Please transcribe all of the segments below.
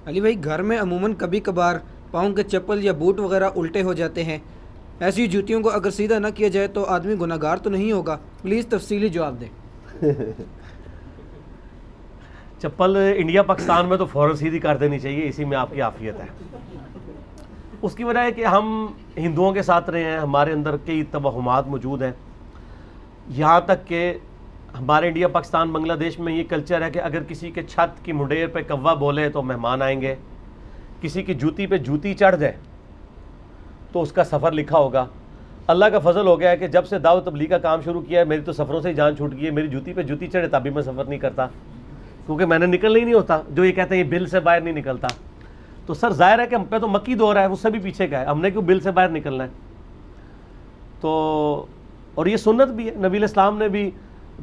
علی بھائی گھر میں عموماً کبھی کبھار پاؤں کے چپل یا بوٹ وغیرہ الٹے ہو جاتے ہیں، ایسی جوتیوں کو اگر سیدھا نہ کیا جائے تو آدمی گناہ گار تو نہیں ہوگا؟ پلیز تفصیلی جواب دیں۔ چپل انڈیا پاکستان میں تو فوراً سیدھی کر دینی چاہیے، اسی میں آپ کی عافیت ہے۔ اس کی وجہ ہے کہ ہم ہندوؤں کے ساتھ رہے ہیں، ہمارے اندر کئی توہمات موجود ہیں، یہاں تک کہ ہمارے انڈیا پاکستان بنگلہ دیش میں یہ کلچر ہے کہ اگر کسی کے چھت کی منڈیر پہ کوا بولے تو مہمان آئیں گے، کسی کی جوتی پہ جوتی چڑھ جائے تو اس کا سفر لکھا ہوگا۔ اللہ کا فضل ہو گیا ہے کہ جب سے دعوت تبلیغ کا کام شروع کیا ہے میری تو سفروں سے ہی جان چھوٹ گئی ہے، میری جوتی پہ جوتی چڑھے تب بھی میں سفر نہیں کرتا، کیونکہ میں نے نکلنا ہی نہیں ہوتا۔ جو یہ کہتے ہیں یہ بل سے باہر نہیں نکلتا، تو سر ظاہر ہے کہ ہم پہ تو مکی دور ہے، اس سے بھی پیچھے کا ہے، ہم نے کیوں بل سے باہر نکلنا ہے؟ تو اور یہ سنت بھی ہے، نبی علیہ السلام نے بھی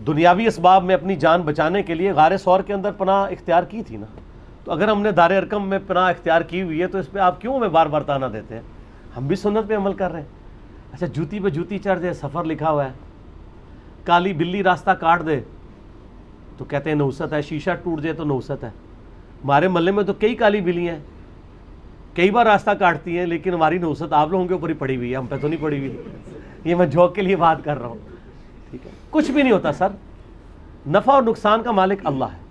دنیاوی اسباب میں اپنی جان بچانے کے لیے غار ثور کے اندر پناہ اختیار کی تھی نا۔ تو اگر ہم نے دار ارقم میں پناہ اختیار کی ہوئی ہے تو اس پہ آپ کیوں ہمیں بار بار تانا دیتے ہیں؟ ہم بھی سنت پہ عمل کر رہے ہیں۔ اچھا جوتی پہ جوتی چڑھ جائے، سفر لکھا ہوا ہے، کالی بلی راستہ کاٹ دے تو کہتے ہیں نحوست ہے، شیشہ ٹوٹ جائے تو نحوست ہے۔ ہمارے محلے میں تو کئی کالی بلی ہیں، کئی بار راستہ کاٹتی ہیں، لیکن ہماری نحوست آپ لوگوں کے اوپر ہی پڑی ہوئی ہے، ہم پہ تو نہیں پڑی ہوئی۔ یہ میں جوک کے لیے بات کر رہا ہوں، ٹھیک ہے؟ کچھ بھی نہیں ہوتا سر، نفع اور نقصان کا مالک اللہ ہے۔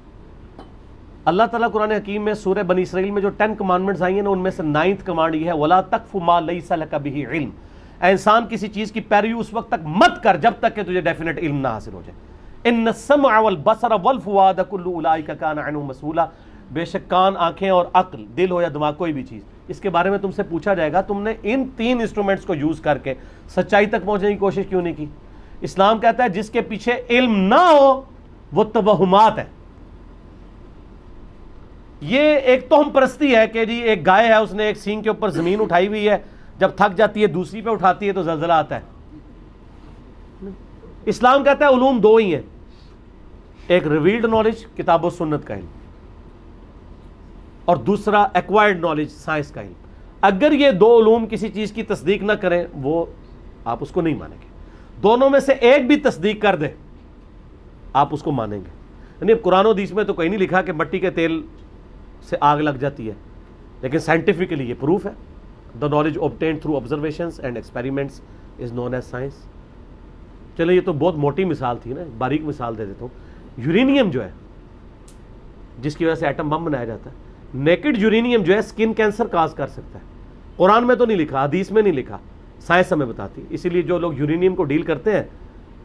اللہ تعالیٰ قرآن حکیم میں سورہ بنی اسرائیل میں جو 10 کمانڈمنٹس آئی ہیں نا، ان میں سے 9th کمانڈ یہ ہے وَلَا تَقْفُ مَا لَيْسَ لَكَ بِهِ عِلْم۔ اے انسان کسی چیز کی پیروی اس وقت تک مت کر جب تک کہ تجھے ڈیفینیٹ علم نہ حاصل ہو جائے۔ إِنَّ السَّمْعَ وَالْبَصَرَ وَالْفُؤَادَ كُلُّ أُولَٰئِكَ كَانَ عَنْهُ مسئولا۔ بے شک کان، آنکھیں اور عقل، دل ہو یا دماغ، کوئی بھی چیز، اس کے بارے میں تم سے پوچھا جائے گا۔ تم نے ان 3 انسٹرومنٹس کو یوز کر کے سچائی تک پہنچنے کی کوشش کیوں نہیں کی؟ اسلام کہتا ہے جس کے پیچھے علم نہ ہو وہ توہمات ہے۔ یہ ایک توہم پرستی ہے کہ جی ایک گائے ہے، اس نے ایک سینگ کے اوپر زمین اٹھائی ہوئی ہے، جب تھک جاتی ہے دوسری پہ اٹھاتی ہے تو زلزلہ آتا ہے۔ اسلام کہتا ہے علوم 2 ہی ہیں، ایک ریویلڈ نالج کتاب و سنت کا علم، اور دوسرا ایکوائرڈ نالج سائنس کا علم۔ اگر یہ 2 علوم کسی چیز کی تصدیق نہ کریں وہ آپ اس کو نہیں مانیں گے، دونوں میں سے ایک بھی تصدیق کر دے آپ اس کو مانیں گے۔ یعنی قرآن و حدیث میں تو کہیں نہیں لکھا کہ مٹی کے تیل سے آگ لگ جاتی ہے، لیکن سائنٹیفکلی یہ پروف ہے۔ The knowledge obtained through observations and experiments is known as science۔ چلے یہ تو بہت موٹی مثال تھی نا، باریک مثال دے دیتا ہوں۔ یورینیم جو ہے جس کی وجہ سے ایٹم بم بنایا جاتا ہے، نیکڈ یورینیم جو ہے سکن کینسر کاز کر سکتا ہے۔ قرآن میں تو نہیں لکھا، حدیث میں نہیں لکھا، سائنس ہمیں بتاتی۔ اسی لیے جو لوگ یورینیم کو ڈیل کرتے ہیں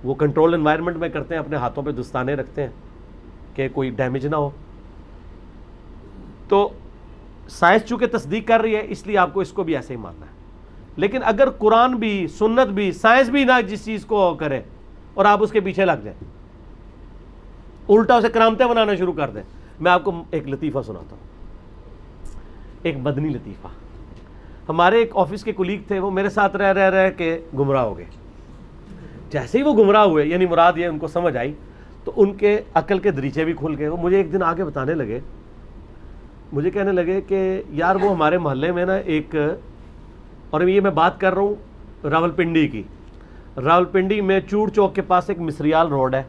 وہ کنٹرول انوائرمنٹ میں کرتے ہیں، اپنے ہاتھوں پہ دستانے رکھتے ہیں کہ کوئی ڈیمیج نہ ہو۔ تو سائنس چونکہ تصدیق کر رہی ہے اس لیے آپ کو اس کو بھی ایسے ہی ماننا ہے۔ لیکن اگر قرآن بھی، سنت بھی، سائنس بھی نہ جس چیز کو کرے اور آپ اس کے پیچھے لگ جائیں، الٹا اسے کرامتیں بنانا شروع کر دیں۔ میں آپ کو ایک لطیفہ سناتا ہوں، ایک مدنی لطیفہ۔ ہمارے ایک آفس کے کولیگ تھے، وہ میرے ساتھ رہ کے گمراہ ہو گئے۔ جیسے ہی وہ گمراہ ہوئے، یعنی مراد یہ ان کو سمجھ آئی تو ان کے عقل کے دریچے بھی کھل گئے۔ وہ مجھے ایک دن آگے بتانے لگے، مجھے کہنے لگے کہ یار وہ ہمارے محلے میں نا ایک، اور یہ میں بات کر رہا ہوں راولپنڈی کی، راولپنڈی میں چوڑ چوک کے پاس ایک مصریال روڈ ہے،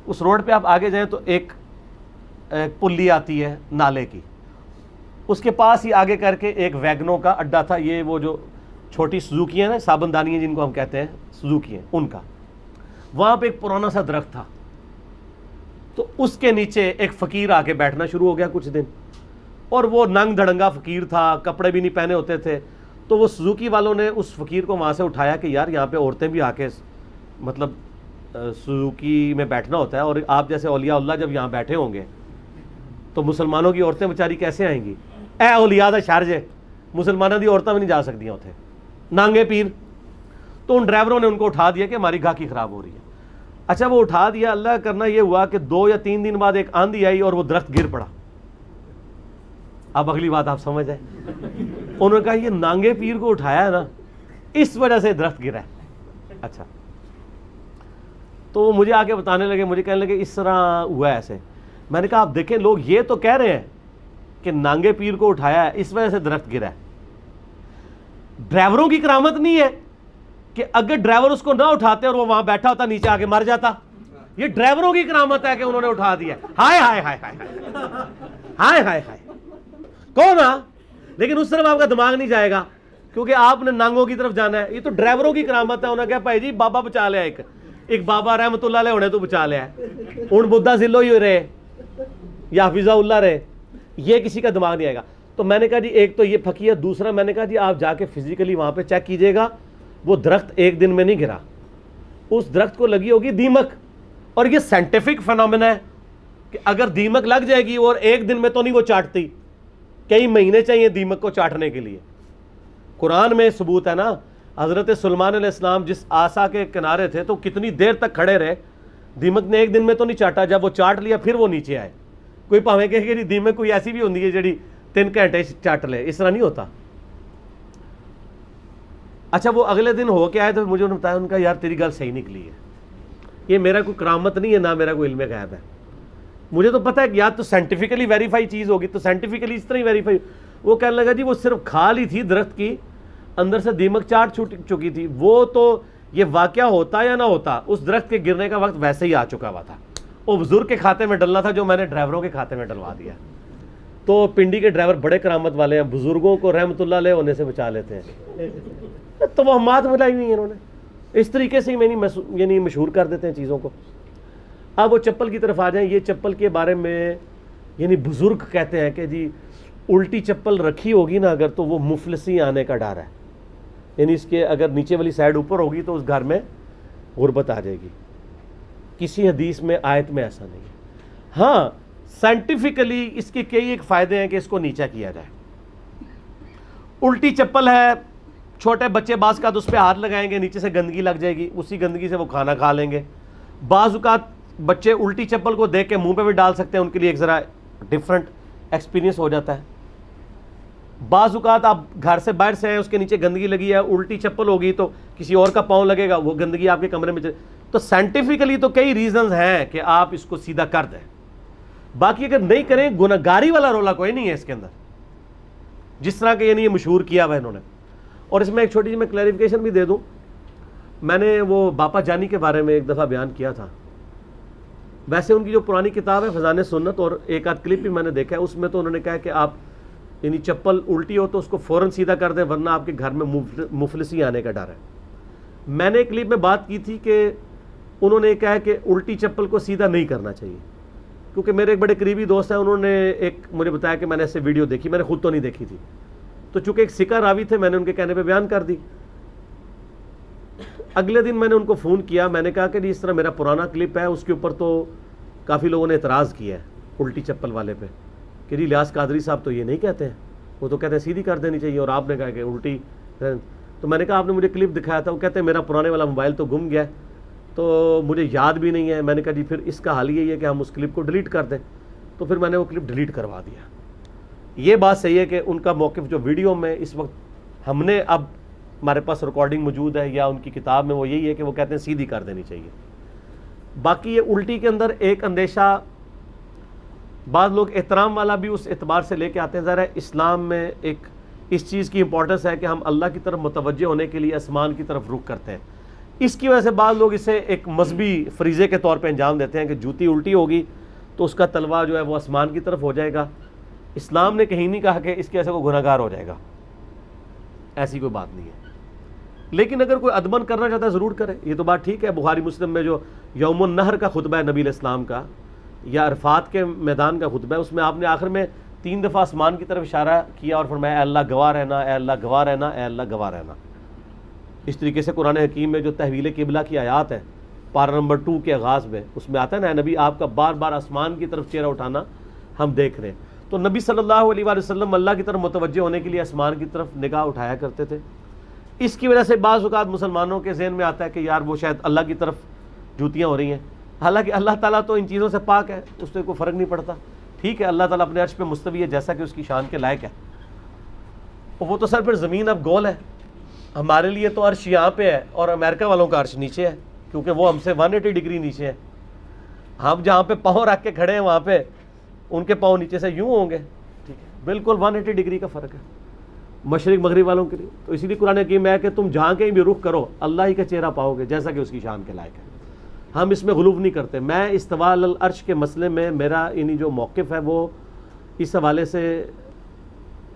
اس روڈ پہ آپ آگے جائیں تو ایک پلی آتی ہے نالے کی، اس کے پاس ہی آگے کر کے ایک ویگنوں کا اڈا تھا، یہ وہ جو چھوٹی سوزوکی ہیں نا، صابن دانیاں جن کو ہم کہتے ہیں سوزوکی ہیں، ان کا۔ وہاں پہ ایک پرانا سا درخت تھا، تو اس کے نیچے ایک فقیر آ کے بیٹھنا شروع ہو گیا کچھ دن، اور وہ ننگ دھڑنگا فقیر تھا، کپڑے بھی نہیں پہنے ہوتے تھے۔ تو وہ سوزوکی والوں نے اس فقیر کو وہاں سے اٹھایا کہ یار یہاں پہ عورتیں بھی آ کے مطلب سوزوکی میں بیٹھنا ہوتا ہے، اور آپ جیسے اولیاء اللہ جب یہاں بیٹھے ہوں گے تو مسلمانوں کی عورتیں بیچاری کیسے آئیں گی؟ اے اولیاء دا شہر جے، مسلمانوں کی عورتیں بھی نہیں جا سکتی اتنے، نانگے پیر۔ تو ان ڈرائیوروں نے ان کو اٹھا دیا کہ ہماری گاہکی خراب ہو رہی ہے۔ اچھا وہ اٹھا دیا، اللہ کرنا یہ ہوا کہ 2 یا 3 دن بعد ایک آندھی آئی اور وہ درخت گر پڑا۔ اب اگلی بات آپ سمجھ آئے، انہوں نے کہا یہ نانگے پیر کو اٹھایا ہے نا، اس وجہ سے درخت گرا ہے۔ اچھا تو وہ مجھے آ کے بتانے لگے، مجھے کہنے لگے اس طرح ہوا ہے ایسے۔ میں نے کہا آپ دیکھیں لوگ یہ تو کہہ رہے ہیں کہ نانگے پیر کو اٹھایا ہے اس وجہ سے درخت گرا ہے، ڈرائیوروں کی کرامت نہیں ہے کہ اگر ڈرائیور اس کو نہ اٹھاتے اور وہ وہاں بیٹھا ہوتا نیچے آ کے مر جاتا۔ یہ ڈرائیوروں کی کرامت ہے کہ انہوں نے اٹھا دیا۔ ہائے ہائے ہائے ہائے ہائے ہائے ہائے ہائے، کہو نا, لیکن اس طرف آپ کا دماغ نہیں جائے گا کیونکہ آپ نے نانگوں کی طرف جانا ہے. یہ تو ڈرائیوروں کی کرامت ہے. انہوں نے کہا بھائی جی بابا بچا لیا, ایک بابا رحمت اللہ علیہ ہونے تو بچا لیا ہے, ان بدھا ذلو ہی رہے یا حفظہ اللہ رہے, یہ کسی کا دماغ نہیں آئے گا. تو میں نے کہا جی ایک تو یہ پھکی ہے, دوسرا میں نے کہا جی آپ جا کے فزیکلی وہاں پہ چیک کیجئے گا, وہ درخت ایک دن میں نہیں گرا, اس درخت کو لگی ہوگی دیمک, اور یہ سائنٹیفک فینومینا ہے کہ اگر دیمک لگ جائے گی اور ایک دن میں تو نہیں وہ چاٹتی, کئی مہینے چاہیے دیمک کو چاٹنے کے لیے. قرآن میں ثبوت ہے نا, حضرت سلیمان علیہ السلام جس آسا کے کنارے تھے تو کتنی دیر تک کھڑے رہے, دیمک نے ایک دن میں تو نہیں چاٹا, جب وہ چاٹ لیا پھر وہ نیچے آئے. کوئی پاویں کہ دیمک کوئی ایسی بھی ہوتی ہے جڑی 3 گھنٹے چاٹ لے, اس طرح نہیں ہوتا. اچھا وہ اگلے دن ہو کے آئے تو مجھے انہوں نے بتایا, ان کا یار تیری گل صحیح نکلی ہے, یہ میرا کوئی کرامت نہیں ہے نہ میرا کوئی علم غیب ہے, مجھے تو پتہ ہے کہ یا تو سائنٹیفکلی ویریفائی چیز ہوگی تو سائنٹیفکلی اس طرح ہی ویریفائی. وہ کہنے لگا جی وہ صرف کھال ہی تھی درخت کی, اندر سے دیمک چاٹ چھوٹ چکی تھی, وہ تو یہ واقعہ ہوتا یا نہ ہوتا اس درخت کے گرنے کا وقت ویسے ہی آ چکا ہوا تھا, وہ بزرگ کے کھاتے میں ڈلنا تھا جو میں نے ڈرائیوروں کے کھاتے میں ڈلوا دیا. تو پنڈی کے ڈرائیور بڑے کرامت والے ہیں, بزرگوں کو رحمت اللہ علیہ ہونے سے بچا لیتے ہیں. تو وہ ہمات ملائی ہوئی ہیں انہوں نے, اس طریقے سے ہی یعنی مشہور کر دیتے ہیں چیزوں کو. اب وہ چپل کی طرف آ جائیں. یہ چپل کے بارے میں یعنی بزرگ کہتے ہیں کہ جی الٹی چپل رکھی ہوگی نا اگر, تو وہ مفلسی آنے کا ڈر ہے, یعنی اس کے اگر نیچے والی سائڈ اوپر ہوگی تو اس گھر میں غربت آ جائے گی. کسی حدیث میں آیت میں ایسا نہیں ہے. ہاں سائنٹیفکلی اس کے کئی ایک فائدے ہیں کہ اس کو نیچا کیا جائے. الٹی چپل ہے, چھوٹے بچے بعض کا تو اس پہ ہاتھ لگائیں گے, نیچے سے گندگی لگ جائے گی, اسی گندگی سے وہ کھانا کھا لیں گے. بعض اوقات بچے الٹی چپل کو دیکھ کے منہ پہ بھی ڈال سکتے ہیں, ان کے لیے ایک ذرا ڈفرینٹ ایکسپیرینس ہو جاتا ہے. بعض اوقات آپ گھر سے باہر سے آئے, اس کے نیچے گندگی لگی ہے, الٹی چپل ہوگی تو کسی اور کا پاؤں لگے گا, وہ گندگی آپ کے کمرے میں تو سائنٹیفکلی تو کئی ریزنز ہیں کہ آپ اس کو سیدھا کر دیں. باقی اگر نہیں کریں, گناہگاری والا رولا کوئی نہیں ہے اس کے اندر, جس طرح کہ یعنی یہ مشہور کیا ہوا انہوں نے. اور اس میں ایک چھوٹی سی میں کلیریفیکیشن بھی دے دوں, میں نے وہ باپا جانی کے بارے میں ایک دفعہ بیان کیا تھا. ویسے ان کی جو پرانی کتاب ہے فضان سنت, اور ایک آدھ کلپ بھی میں نے دیکھا ہے, اس میں تو انہوں نے کہا کہ آپ یعنی چپل الٹی ہو تو اس کو فوراً سیدھا کر دیں ورنہ آپ کے گھر میں مفلسی آنے کا ڈر ہے. میں نے کلپ میں بات کی تھی کہ انہوں نے کہا کہ الٹی چپل کو سیدھا نہیں کرنا چاہیے, کیونکہ میرے ایک بڑے قریبی دوست ہیں, انہوں نے ایک مجھے بتایا کہ میں نے ایسے ویڈیو دیکھی, میں نے خود تو نہیں دیکھی تھی, تو چونکہ ایک سکہ راوی تھے میں نے ان کے کہنے پہ بیان کر دی. اگلے دن میں نے ان کو فون کیا, میں نے کہا کہ اس طرح میرا پرانا کلپ ہے, اس کے اوپر تو کافی لوگوں نے اعتراض کیا ہے الٹی چپل والے پہ کہ جی لیاس قادری صاحب تو یہ نہیں کہتے ہیں, وہ تو کہتے ہیں سیدھی کر دینی چاہیے, اور آپ نے کہا کہ الٹی. تو میں نے کہا آپ نے مجھے کلپ دکھایا تھا, وہ کہتے ہیں میرا پرانے والا موبائل تو گم گیا ہے تو مجھے یاد بھی نہیں ہے. میں نے کہا جی پھر اس کا حل یہی ہے کہ ہم اس کلپ کو ڈیلیٹ کر دیں. تو پھر میں نے وہ کلپ ڈیلیٹ کروا دیا. یہ بات صحیح ہے کہ ان کا موقف جو ویڈیو میں اس وقت ہم نے اب ہمارے پاس ریکارڈنگ موجود ہے یا ان کی کتاب میں, وہ یہی ہے کہ وہ کہتے ہیں سیدھی کر دینی چاہیے. باقی یہ الٹی کے اندر ایک اندیشہ بعض لوگ احترام والا بھی اس اعتبار سے لے کے آتے ہیں. ذرا اسلام میں ایک اس چیز کی امپورٹنس ہے کہ ہم اللہ کی طرف متوجہ ہونے کے لیے آسمان کی طرف رخ کرتے ہیں. اس کی وجہ سے بعض لوگ اسے ایک مذہبی فریضے کے طور پہ انجام دیتے ہیں کہ جوتی الٹی ہوگی تو اس کا تلوا جو ہے وہ آسمان کی طرف ہو جائے گا. اسلام نے کہیں نہیں کہا کہ اس کی وجہ سے کوئی گناہ گار ہو جائے گا, ایسی کوئی بات نہیں ہے. لیکن اگر کوئی ادبن کرنا چاہتا ہے ضرور کرے, یہ تو بات ٹھیک ہے. بخاری مسلم میں جو یوم النہر کا خطبہ ہے نبی علیہ السلام کا, یا عرفات کے میدان کا خطبہ ہے, اس میں آپ نے آخر میں 3 دفعہ آسمان کی طرف اشارہ کیا اور فرمایا اے اللہ گواہ رہنا, اے اللہ گواہ رہنا, اے اللہ گواہ رہنا. اس طریقے سے قرآن حکیم میں جو تحویل قبلہ کی آیات ہے پارہ نمبر 2 کے آغاز میں, اس میں آتا ہے نا اے نبی آپ کا بار بار آسمان کی طرف چہرہ اٹھانا ہم دیکھ رہے ہیں. تو نبی صلی اللہ علیہ وآلہ وسلم اللہ کی طرف متوجہ ہونے کے لیے آسمان کی طرف نگاہ اٹھایا کرتے تھے. اس کی وجہ سے بعض اوقات مسلمانوں کے ذہن میں آتا ہے کہ یار وہ شاید اللہ کی طرف جوتیاں ہو رہی ہیں, حالانکہ اللہ تعالیٰ تو ان چیزوں سے پاک ہے, اس سے کوئی فرق نہیں پڑتا. ٹھیک ہے اللہ تعالیٰ اپنے عرش پہ مستوی ہے جیسا کہ اس کی شان کے لائق ہے, وہ تو سر پھر زمین اب گول ہے. ہمارے لیے تو عرش یہاں پہ ہے اور امریکہ والوں کا عرش نیچے ہے, کیونکہ وہ ہم سے 180 ڈگری نیچے ہے. ہم جہاں پہ پاؤں رکھ کے کھڑے ہیں وہاں پہ ان کے پاؤں نیچے سے یوں ہوں گے. ٹھیک ہے, بالکل 180 ڈگری کا فرق ہے مشرق مغرب والوں کے لیے. تو اسی لیے قرآن حکیم میں ہے کہ تم جہاں کہیں بھی رخ کرو اللہ ہی کا چہرہ پاؤ گے جیسا کہ اس کی شان کے لائق ہے. ہم اس میں غلو نہیں کرتے. میں استواء علی العرش کے مسئلے میں میرا جو موقف ہے وہ اس حوالے سے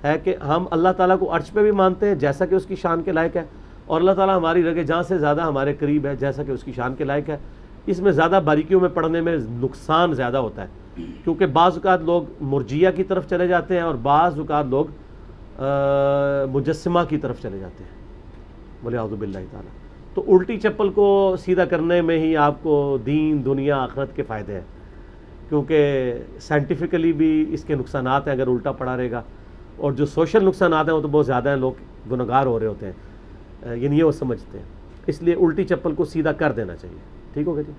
ہے کہ ہم اللہ تعالیٰ کو عرش پہ بھی مانتے ہیں جیسا کہ اس کی شان کے لائق ہے، اور اللہ تعالیٰ ہماری رگ جان سے زیادہ ہمارے قریب ہے جیسا کہ اس کی شان کے لائق ہے۔ اس میں زیادہ باریکیوں میں پڑھنے میں نقصان زیادہ ہوتا ہے، کیونکہ بعض اوقات لوگ مرجیہ کی طرف چلے جاتے ہیں اور بعض اوقات لوگ مجسمہ کی طرف چلے جاتے ہیں، بولے اعوذ باللہ تعالیٰ۔ تو الٹی چپل کو سیدھا کرنے میں ہی آپ کو دین دنیا آخرت کے فائدے ہیں، کیونکہ سائنٹیفکلی بھی اس کے نقصانات ہیں اگر الٹا پڑا رہے گا، اور جو سوشل نقصانات ہیں وہ تو بہت زیادہ ہیں، لوگ گنہگار ہو رہے ہوتے ہیں، یعنی یہ وہ سمجھتے ہیں، اس لیے الٹی چپل کو سیدھا کر دینا چاہیے۔ ٹھیک ہوگا جی؟